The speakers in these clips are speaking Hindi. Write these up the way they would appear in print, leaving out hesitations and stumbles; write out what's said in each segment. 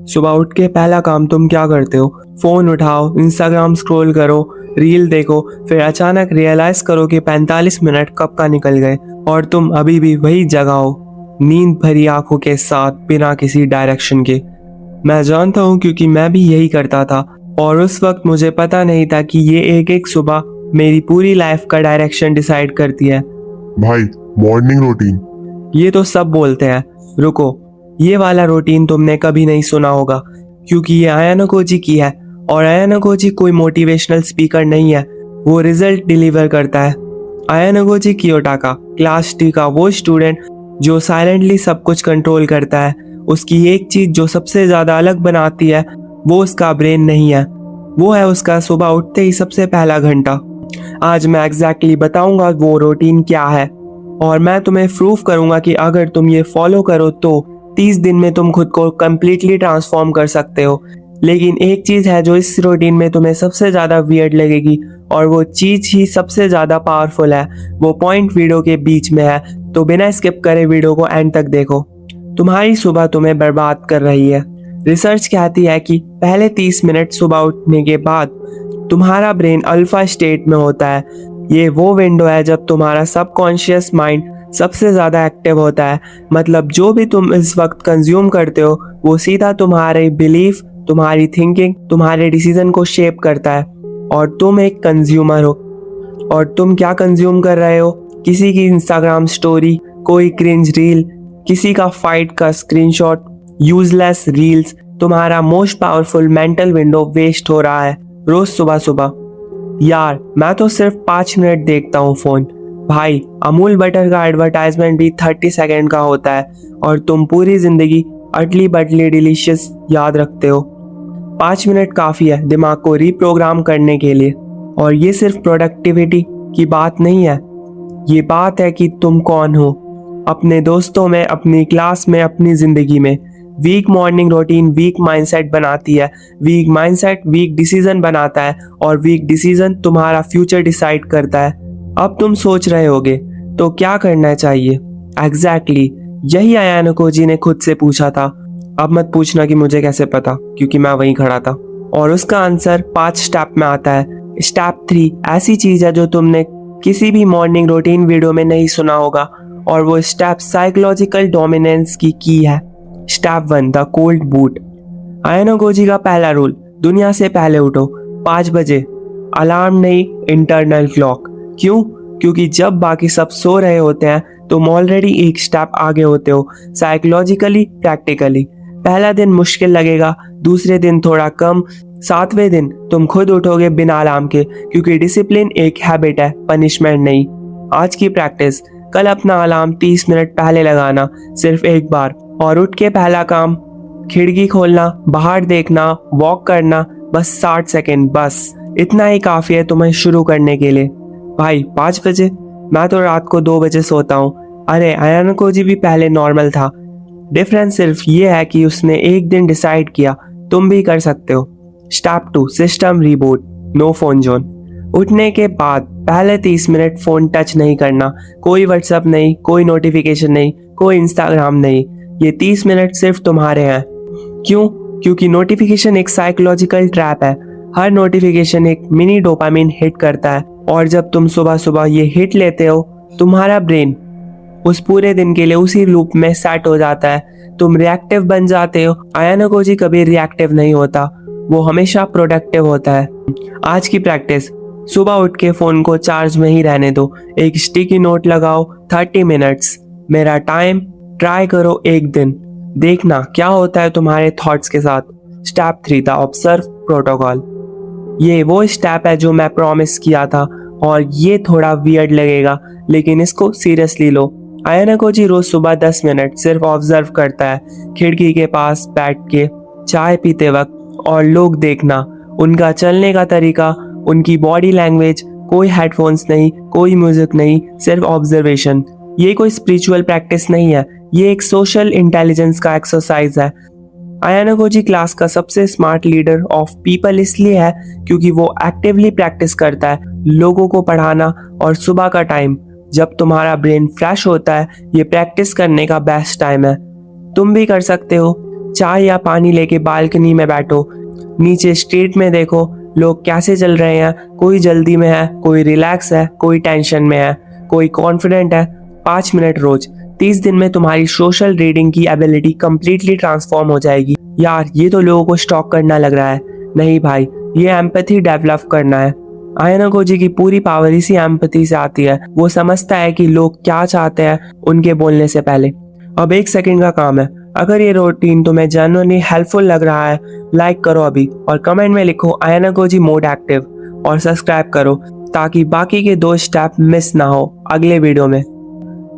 सुबह उठ के पहला काम तुम क्या करते हो? फोन उठाओ, इंस्टाग्राम स्क्रॉल करो, रील देखो, फिर अचानक रियलाइज करो कि 45 मिनट कब का निकल गए और तुम अभी भी वही जगह हो, नींद भरी आंखों के साथ, बिना किसी डायरेक्शन के। मैं जानता हूँ क्योंकि मैं भी यही करता था और उस वक्त मुझे पता नहीं था कि ये एक एक सुबह मेरी पूरी लाइफ का डायरेक्शन डिसाइड करती है। भाई, मॉर्निंग रूटीन। ये तो सब बोलते हैं, रुको, ये वाला रूटीन तुमने कभी नहीं सुना होगा क्योंकि ये आयानो कोजी की है और आयानो कोजी कोई मोटिवेशनल स्पीकर नहीं है, वो रिजल्ट डिलीवर करता है। आयानो कोजी कियोटाका क्लास टी का वो स्टूडेंट जो साइलेंटली सब कुछ कंट्रोल करता है। उसकी एक चीज जो सबसे ज्यादा अलग बनाती है वो उसका ब्रेन नहीं है, वो है उसका सुबह उठते ही सबसे पहला घंटा। आज मैं एग्जैक्टली बताऊंगा वो रूटीन क्या है और मैं तुम्हें प्रूफ करूंगा कि अगर तुम ये फॉलो करो तो 30 दिन में तुम खुद को कम्प्लीटली ट्रांसफॉर्म कर सकते हो। लेकिन एक चीज है जो इस रूटीन में तुम्हें सबसे ज्यादा वियर्ड लगेगी और वो चीज ही सबसे ज्यादा पावरफुल है। वो पॉइंट वीडियो के बीच में है, तो बिना स्किप करे वीडियो को एंड तक देखो। तुम्हारी सुबह तुम्हें बर्बाद कर रही है। रिसर्च कहती है कि पहले 30 मिनट सुबह उठने के बाद तुम्हारा ब्रेन अल्फा स्टेट में होता है। ये वो विंडो है जब तुम्हारा सबकॉन्शियस माइंड सबसे ज्यादा एक्टिव होता है। मतलब जो भी तुम इस वक्त कंज्यूम करते हो वो सीधा तुम्हारे बिलीफ, तुम्हारी थिंकिंग, तुम्हारे डिसीजन को शेप करता है और तुम एक कंज्यूमर हो। और तुम क्या कंज्यूम कर रहे हो? किसी की इंस्टाग्राम स्टोरी, कोई क्रिंज रील, किसी का फाइट का स्क्रीनशॉट, यूजलेस रील्स। तुम्हारा most powerful mental window waste हो रहा है रोज सुबह सुबह। यार मैं तो सिर्फ 5 मिनट देखता हूँ फोन। भाई, अमूल बटर का एडवर्टाइजमेंट भी 30 सेकेंड का होता है और तुम पूरी जिंदगी अटली बटली डिलीशियस याद रखते हो। 5 मिनट काफी है दिमाग को रीप्रोग्राम करने के लिए। और ये सिर्फ प्रोडक्टिविटी की बात नहीं है, ये बात है कि तुम कौन हो अपने दोस्तों में, अपनी क्लास में, अपनी जिंदगी में। Weak morning routine weak mindset बनाती है, वीक माइंडसेट वीक डिसीजन बनाता है और वीक डिसीजन तुम्हारा फ्यूचर डिसाइड करता है। अब तुम सोच रहे होगे तो क्या करना चाहिए? एग्जैक्टली यही आयानो कोजी ने खुद से पूछा था। अब मत पूछना कि मुझे कैसे पता, क्योंकि मैं वहीं खड़ा था। और उसका आंसर 5 स्टेप में आता है। स्टेप 3 ऐसी चीज है जो तुमने किसी भी मॉर्निंग रूटीन वीडियो में नहीं सुना होगा और वो स्टेप साइकोलॉजिकल डोमिनेंस की है। Step 1 the cold boot. आयानो Cozi का पहला रूल, दुनिया से पहले उठो 5 बजे। अलार्म नहीं, इंटरनल क्लॉक। क्यों? क्योंकि जब बाकी सब सो रहे होते हैं तुम ऑलरेडी एक स्टेप आगे होते हो, साइकोलॉजिकली, प्रैक्टिकली। पहला दिन मुश्किल लगेगा, दूसरे दिन थोड़ा कम, 7वें दिन तुम खुद उठोगे बिना अलार्म के, क्योंकि डिसिप्लिन एक हैबिट है, पनिशमेंट नहीं। आज की प्रैक्टिस, कल अपना अलार्म 30 मिनट पहले लगाना, सिर्फ एक बार। और उठ के पहला काम, खिड़की खोलना, बाहर देखना, वॉक करना, बस 60 सेकेंड, बस इतना ही काफी है तुम्हें शुरू करने के लिए। भाई 5 बजे? मैं तो रात को 2 बजे सोता हूँ। अरे आयानो कोजी भी पहले नॉर्मल था। डिफरेंस सिर्फ ये है कि उसने एक दिन डिसाइड किया, तुम भी कर सकते हो। Step 2 system reboot, no phone zone. उठने के बाद पहले 30 मिनट फोन टच नहीं करना, कोई व्हाट्सएप नहीं, कोई नोटिफिकेशन नहीं, कोई इंस्टाग्राम नहीं। ये 30 मिनट सिर्फ तुम्हारे हैं। क्यों? क्योंकि नोटिफिकेशन एक साइकोलॉजिकल ट्रैप है। हर नोटिफिकेशन एक मिनी डोपामिन हिट करता है और जब तुम सुबह सुबह ये हिट लेते हो तुम्हारा ब्रेन उस पूरे दिन के लिए उसी लूप में सेट हो जाता है। तुम रिएक्टिव बन जाते हो। आयानो कोजी कभी रिएक्टिव नहीं होता, वो हमेशा प्रोडक्टिव होता है। आज की प्रैक्टिस, सुबह उठ के फोन को चार्ज में ही रहने दो। एक स्टिकी नोट लगाओ, 30 मिनट्स मेरा टाइम। ट्राई करो एक दिन, देखना क्या होता है तुम्हारे थॉट्स के साथ। Step 3 the observe protocol. ये वो स्टेप है जो मैं प्रॉमिस किया था और ये थोड़ा वियर्ड लगेगा लेकिन इसको सीरियसली लो। आयानो कोजी रोज सुबह 10 मिनट सिर्फ ऑब्जर्व करता है, खिड़की के पास बैठ के, चाय पीते वक्त, और लोग देखना, उनका चलने का तरीका, उनकी बॉडी लैंग्वेज। कोई हेडफोन्स नहीं, कोई म्यूजिक नहीं, सिर्फ ऑब्जर्वेशन। ये कोई स्पिरिचुअल प्रैक्टिस नहीं है, ये एक सोशल इंटेलिजेंस का एक्सरसाइज है। आयानो कोजी क्लास का सबसे स्मार्ट लीडर ऑफ पीपल इसलिए है क्योंकि वो एक्टिवली प्रैक्टिस करता है लोगों को पढ़ाना। और सुबह का टाइम जब तुम्हारा ब्रेन फ्रेश होता है, ये प्रैक्टिस करने का बेस्ट टाइम है। तुम भी कर सकते हो। चाय या पानी लेके बालकनी में बैठो, नीचे स्ट्रीट में देखो लोग कैसे चल रहे हैं, कोई जल्दी में है, कोई रिलैक्स है, कोई टेंशन में है, कोई कॉन्फिडेंट है। 5 मिनट रोज, 30 दिन में तुम्हारी सोशल रीडिंग की एबिलिटी कंप्लीटली ट्रांसफॉर्म हो जाएगी। यार ये तो लोगों को स्टॉक करना लग रहा है, नहीं भाई, ये एम्पैथी डेवलप करना है। आयाना कोजी की पूरी पावर इसी एम्पैथी से आती है। वो समझता है कि लोग क्या चाहते हैं उनके बोलने से पहले। अब 1 सेकंड का काम है, अगर ये रूटीन तुम्हें जेन्युइनली हेल्पफुल लग रहा है, लाइक करो अभी और कमेंट में लिखो आयाना कोजी मोड एक्टिव और सब्सक्राइब करो ताकि बाकी के 2 स्टेप मिस ना हो अगले वीडियो में।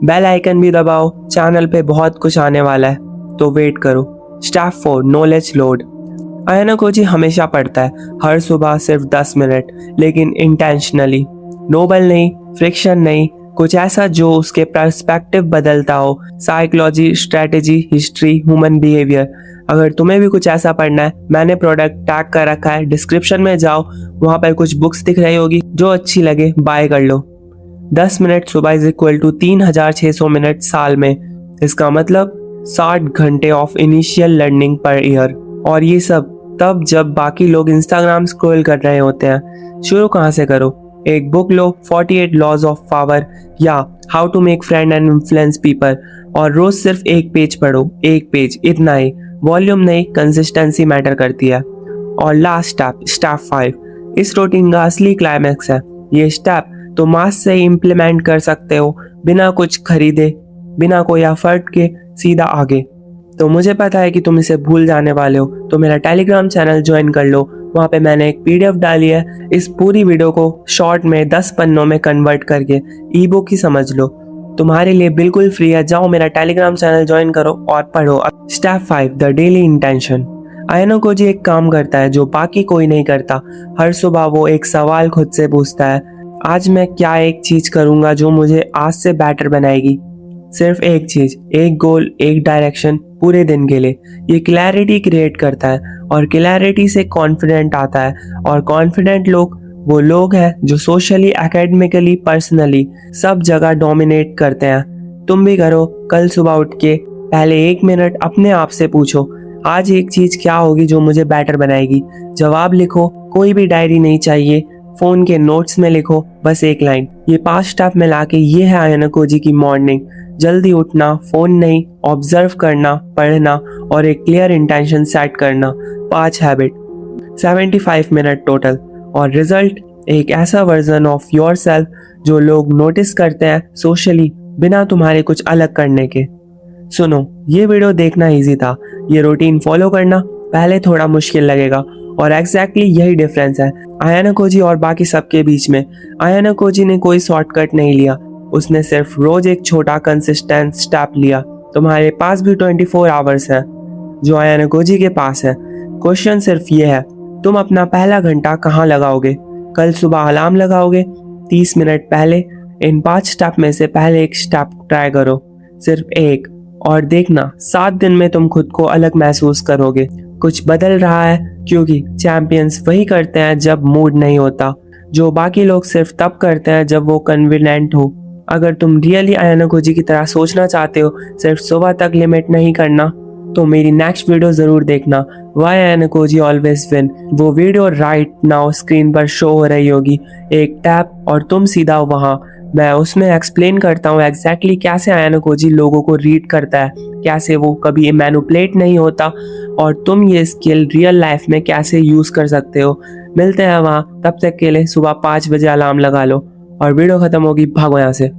बेल आइकन भी दबाओ, चैनल पे बहुत कुछ आने वाला है, तो वेट करो। Step 4 knowledge load. Ayanokoji हमेशा पढ़ता है, हर सुबह सिर्फ 10 मिनट, लेकिन इंटेंशनली। नोबल नहीं, फ्रिक्शन नहीं, कुछ ऐसा जो उसके पर्सपेक्टिव बदलता हो। Psychology, strategy, history, human behaviour. अगर तुम्हें भी कुछ ऐसा पढ़ना है, मैंने प्रोडक्ट टैग कर रखा है, डिस्क्रिप्शन में जाओ, वहाँ पर कुछ बुक्स दिख रही होगी, जो अच्छी लगे बाय कर लो। 10 मिनट सुबह इज इक्वल टू 3600 मिनट साल में। इसका मतलब 60 घंटे of initial learning per year. और ये सब तब जब बाकी लोग इंस्टाग्राम स्क्रॉल कर रहे होते हैं। शुरू कहाँ से करो? एक बुक लो, 48 लॉज ऑफ पावर या how to make friend and influence people, और रोज सिर्फ 1 पेज पढ़ो, 1 पेज, इतना ही। वॉल्यूम नहीं, कंसिस्टेंसी मैटर करती है। और लास्ट स्टेप, स्टेप 5, इस रूटीन का असली क्लाइमैक्स है। ये स्टेप तुम आज से इम्प्लीमेंट कर सकते हो, बिना कुछ खरीदे, बिना कोई एफर्ट के, सीधा आगे। तो मुझे पता है कि तुम इसे भूल जाने वाले हो, तो मेरा टेलीग्राम चैनल ज्वाइन कर लो। वहाँ पे मैंने एक PDF डाली है, इस पूरी वीडियो को शॉर्ट में 10 पन्नों में कन्वर्ट करके ई बुक ही समझ लो। तुम्हारे लिए बिल्कुल फ्री है, जाओ मेरा टेलीग्राम चैनल ज्वाइन करो और पढ़ो। Step 5 the daily intention. Ayanokoji एक काम करता है जो बाकी कोई नहीं करता। हर सुबह वो एक सवाल खुद से पूछता है, आज मैं क्या एक चीज करूंगा जो मुझे आज से बेटर बनाएगी। सिर्फ एक चीज, एक गोल, एक डायरेक्शन, पूरे दिन के लिए। ये क्लैरिटी क्रिएट करता है और क्लैरिटी से कॉन्फिडेंट आता है, और कॉन्फिडेंट लोग वो लोग हैं जो सोशली, एकेडमिकली, पर्सनली सब जगह डोमिनेट करते हैं। तुम भी करो। कल सुबह उठ के पहले 1 मिनट अपने आप से पूछो, आज एक चीज क्या होगी जो मुझे बेटर बनाएगी। जवाब लिखो, कोई भी डायरी नहीं चाहिए, फोन के नोट्स में लिखो, बस 1 लाइन। ये 5 स्टेप में लाके ये है आयाना कोजी की मॉर्निंग। जल्दी उठना, फोन नहीं, ऑब्जर्व करना, पढ़ना और एक क्लियर इंटेंशन सेट करना। 5 हैबिट, 75 मिनट टोटल, और रिजल्ट एक ऐसा वर्जन ऑफ योरसेल्फ जो लोग नोटिस करते हैं सोशली, बिना तुम्हारे कुछ अलग करने के। सुनो, ये वीडियो देखना इजी था, ये रूटीन फॉलो करना पहले थोड़ा मुश्किल लगेगा, और एग्जैक्टली यही डिफरेंस है आयाना कोजी और बाकी सबके बीच में। आयाना कोजी ने कोई शॉर्टकट नहीं लिया, उसने सिर्फ रोज एक छोटा कंसिस्टेंट स्टेप लिया। तुम्हारे पास भी 24 आवर्स हैं जो आयाना कोजी के पास है। क्वेश्चन सिर्फ ये है, तुम अपना पहला घंटा कहाँ लगाओगे? कल सुबह अलार्म लगाओगे? 30 मिनट पहले? इन 5 स्टेप में से पहले एक स्टेप ट्राई करो, सिर्फ एक, और देखना 7 दिन में तुम खुद को अलग महसूस करोगे। कुछ बदल रहा है, क्योंकि चैंपियंस वही करते हैं जब मूड नहीं होता, जो बाकी लोग सिर्फ तब करते हैं जब वो कन्वीनिएंट हो। अगर तुम रियली आयाना कोजी की तरह सोचना चाहते हो, सिर्फ सुबह तक लिमिट नहीं करना, तो मेरी नेक्स्ट वीडियो जरूर देखना, why Ayanokoji always win. वो वीडियो राइट नाउ स्क्रीन पर शो हो रही होगी, एक टैप और तुम सीधा वहां। मैं उसमें एक्सप्लेन करता हूँ एग्जैक्टली कैसे आयाना कोजी लोगों को रीड करता है, कैसे वो कभी मैनिपुलेट नहीं होता, और तुम ये स्किल रियल लाइफ में कैसे यूज कर सकते हो। मिलते हैं वहाँ, तब तक के लिए सुबह 5 बजे अलार्म लगा लो, और वीडियो खत्म होगी, भागो यहाँ से।